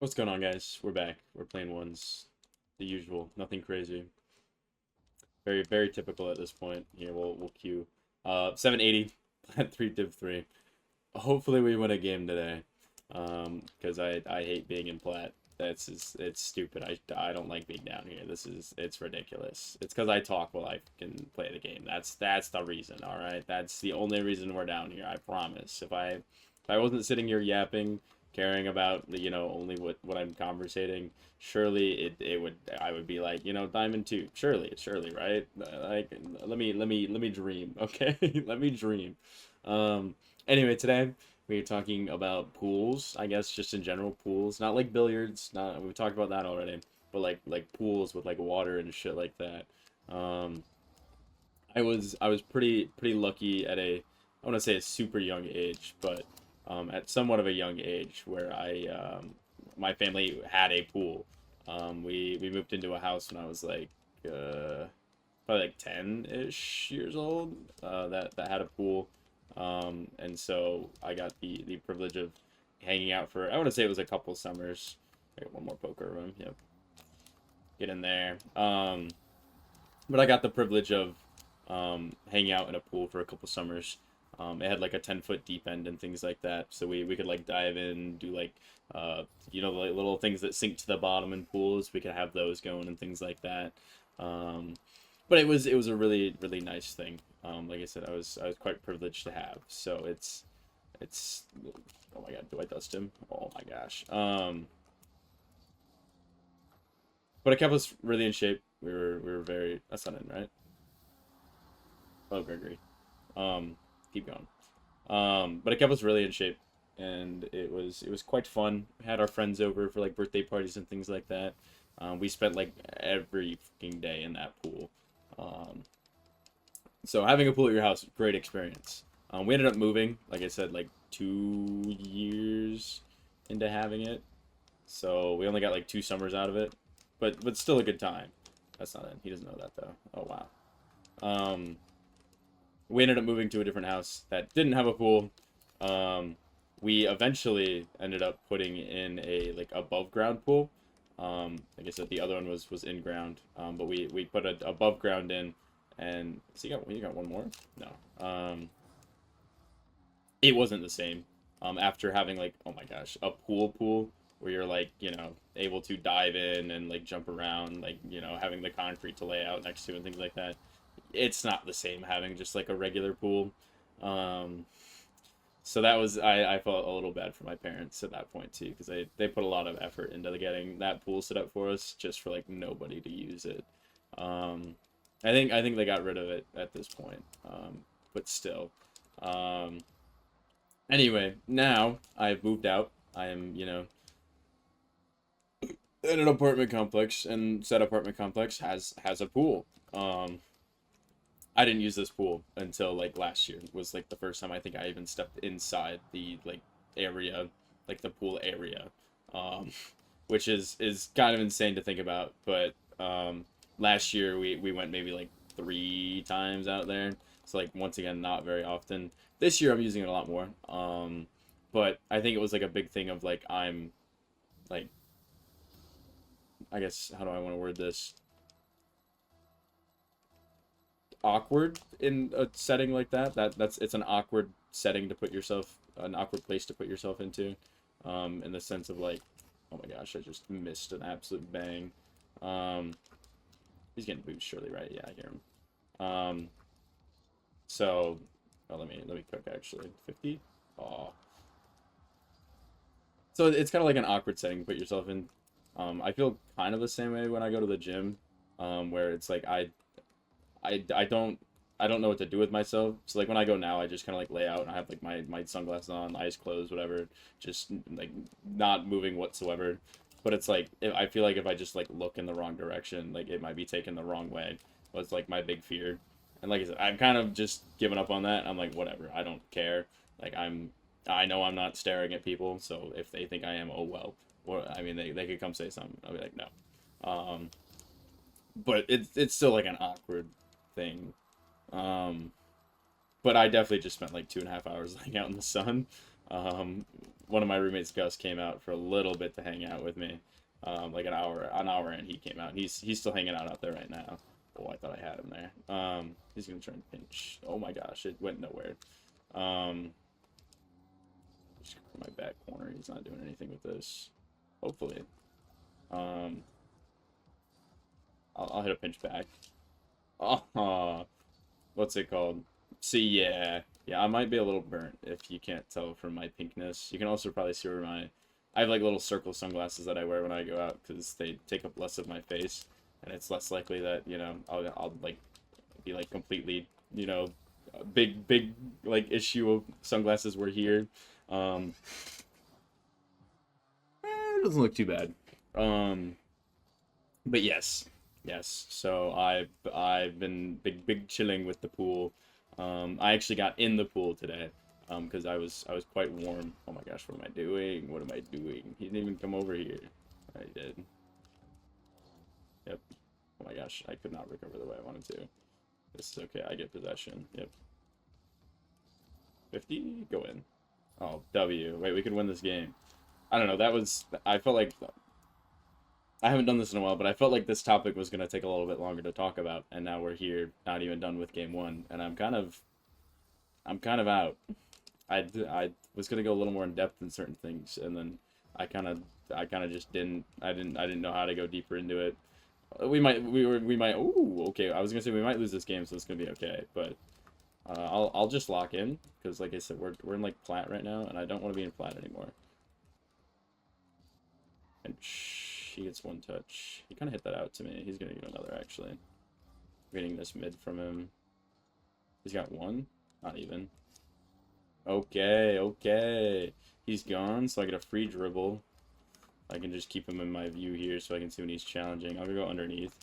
What's going on, guys? We're back. We're playing ones. The usual. Nothing crazy. Very, very typical at this point. Here, we'll queue. 780. Plat 3 div 3. Hopefully we win a game today. Because I hate being in plat. It's stupid. I don't like being down here. It's ridiculous. It's because I talk while I can play the game. That's the reason, alright? That's the only reason we're down here, I promise. If I wasn't sitting here yapping, caring about only what I'm conversating, surely it would I would be like, Diamond 2. Surely, right? Like let me dream, okay? Let me dream. Anyway, today we're talking about pools, I guess, just in general pools, not like billiards, not we've talked about that already, but like pools with like water and shit like that. Um I was pretty lucky at I want to say a super young age, but at somewhat of a young age where my family had a pool. We moved into a house when I was like probably like 10-ish years old, that had a pool. And so I got the privilege of hanging out for, I want to say it was a couple summers. I got one more poker room. Yep. Get in there. But I got the privilege of hanging out in a pool for a couple summers. It had like a 10-foot deep end and things like that, so we could like dive in, do like like little things that sink to the bottom in pools. We could have those going and things like that. Um, but it was a really nice thing. Like I said, I was quite privileged to have. So it's oh my god, do I dust him? Oh my gosh. But it kept us really in shape. We were very, that's not in, right? Oh, Gregory. Um, keep going. But it kept us really in shape, and it was quite fun. We had our friends over for like birthday parties and things like that. We spent like every fucking day in that pool. Um, so having a pool at your house, great experience. We ended up moving, like I said, like 2 years into having it. So we only got like 2 summers out of it, but still a good time. That's not it. He doesn't know that though. Oh wow. Um, we ended up moving to a different house that didn't have a pool. Um, we eventually ended up putting in a like above ground pool. Like I said, the other one was in ground. But we put a above ground in, and so you got one more? No. It wasn't the same. After having like, oh my gosh, a pool where you're like, able to dive in and like jump around, like, having the concrete to lay out next to and things like that. It's not the same having just like a regular pool. Um, so that was, I felt a little bad for my parents at that point too, because they put a lot of effort into getting that pool set up for us just for like nobody to use it. Um, I think they got rid of it at this point. But still. Um, Anyway, now I've moved out. I am, in an apartment complex, and said apartment complex has a pool. I didn't use this pool until like last year. It was like the first time I think I even stepped inside the like area, like the pool area, um, which is kind of insane to think about. But last year we went maybe like 3 times out there. So like once again, not very often. This year I'm using it a lot more. But I think it was like a big thing of like I'm like, I guess, how do I want to word this? Awkward in a setting like that. It's an awkward setting to put yourself, an awkward place to put yourself into. In the sense of like, oh my gosh, I just missed an absolute bang. Um, he's getting boost surely, right? Yeah, I hear him. So, oh, let me cook actually. 50. Oh, so it's kind of like an awkward setting to put yourself in. I feel kind of the same way when I go to the gym, where it's like I don't know what to do with myself. So like when I go now, I just kind of like lay out and I have like my sunglasses on, eyes closed, whatever, just like not moving whatsoever. But it's like I feel like if I just like look in the wrong direction, like it might be taken the wrong way. Was like my big fear. And like I said, I've kind of just given up on that. I'm like, whatever, I don't care. Like I know I'm not staring at people, so if they think I am, oh well. Or I mean, they could come say something. I'll be like, no. Um, but it's still like an awkward thing. Um, but I definitely just spent like 2.5 hours laying out in the sun. Um, one of my roommates, Gus, came out for a little bit to hang out with me. Like an hour, and he came out. He's still hanging out there right now. Oh, I thought I had him there. He's gonna try and pinch. Oh my gosh, it went nowhere. Just my back corner. He's not doing anything with this. Hopefully. I'll hit a pinch back. Oh, what's it called? See, yeah, I might be a little burnt if you can't tell from my pinkness. You can also probably see where I have like little circle sunglasses that I wear when I go out because they take up less of my face, and it's less likely that I'll like be like completely a big like issue of sunglasses were here. It doesn't look too bad. But yes. So I've been big chilling with the pool. I actually got in the pool today. Because I was quite warm. Oh my gosh, what am I doing? What am I doing? He didn't even come over here. I did. Yep. Oh my gosh, I could not recover the way I wanted to. This is okay. I get possession. Yep. 50? Go in. Oh, W. Wait, we could win this game. I don't know. I felt like I haven't done this in a while, but I felt like this topic was going to take a little bit longer to talk about, and now we're here, not even done with game 1, and I'm kind of out. I was going to go a little more in depth in certain things, and then I kind of just didn't know how to go deeper into it. We might ooh, okay, I was going to say we might lose this game, so it's going to be okay, but I'll just lock in because like I said, we're in like plat right now, and I don't want to be in plat anymore. And he gets one touch. He kind of hit that out to me. He's gonna get another actually. I'm getting this mid from him. He's got one, not even. Okay. He's gone, so I get a free dribble. I can just keep him in my view here so I can see when he's challenging. I'm gonna go underneath.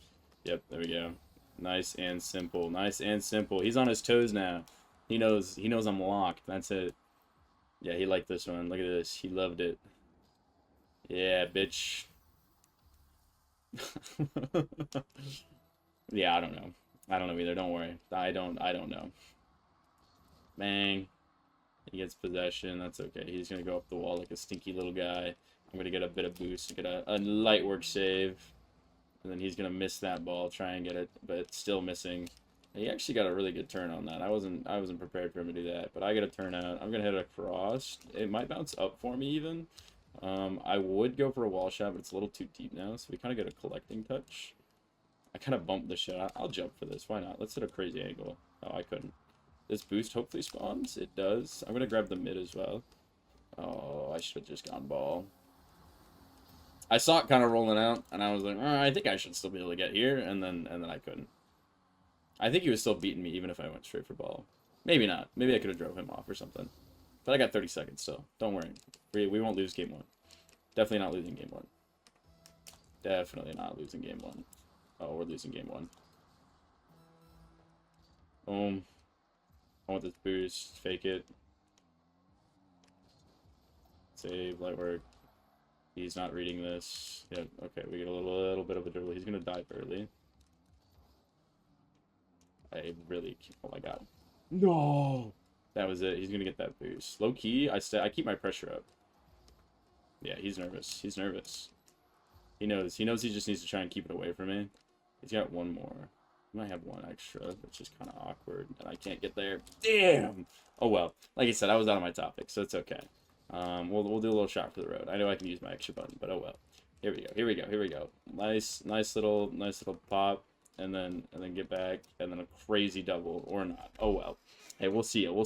Yep, there we go. Nice and simple. Nice and simple. He's on his toes now. He knows I'm locked. That's it. Yeah, he liked this one. Look at this. He loved it. Yeah, bitch. Yeah, I don't know. I don't know either. Don't worry. I don't know. Bang. He gets possession. That's okay. He's going to go up the wall like a stinky little guy. I'm going to get a bit of boost, get a light work save. And then he's going to miss that ball, try and get it, but still missing. He actually got a really good turn on that. I wasn't prepared for him to do that, but I get a turn out. I'm going to hit a cross. It might bounce up for me even. I would go for a wall shot, but it's a little too deep now, so we kind of get a collecting touch. I kind of bumped the shot. I'll jump for this. Why not? Let's hit a crazy angle. Oh, I couldn't. This boost hopefully spawns. It does. I'm going to grab the mid as well. Oh, I should have just gone ball. I saw it kind of rolling out, and I was like, oh, I think I should still be able to get here, and then I couldn't. I think he was still beating me even if I went straight for ball. Maybe not. Maybe I could have drove him off or something. But I got 30 seconds still. Don't worry. We won't lose game 1. Definitely not losing game 1. Definitely not losing game 1. Oh, we're losing game 1. Boom. I want this boost. Fake it. Save. Light work. He's not reading this. Yeah, okay. We get a little bit of a dribble. He's going to dive early. I really... Oh my god. No! That was it. He's going to get that boost. Low key, I keep my pressure up. Yeah, he's nervous. He's nervous. He knows he just needs to try and keep it away from me. He's got one more. He might have one extra, which is kind of awkward, and I can't get there. Damn! Oh well. Like I said, I was out of my topic, so it's okay. We'll do a little shot for the road. I know I can use my extra button, but oh well. Here we go. Nice little pop, and then get back, and then a crazy double, or not. Oh well. Hey, we'll see ya. I'll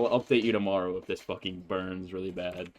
update you tomorrow if this fucking burns really bad.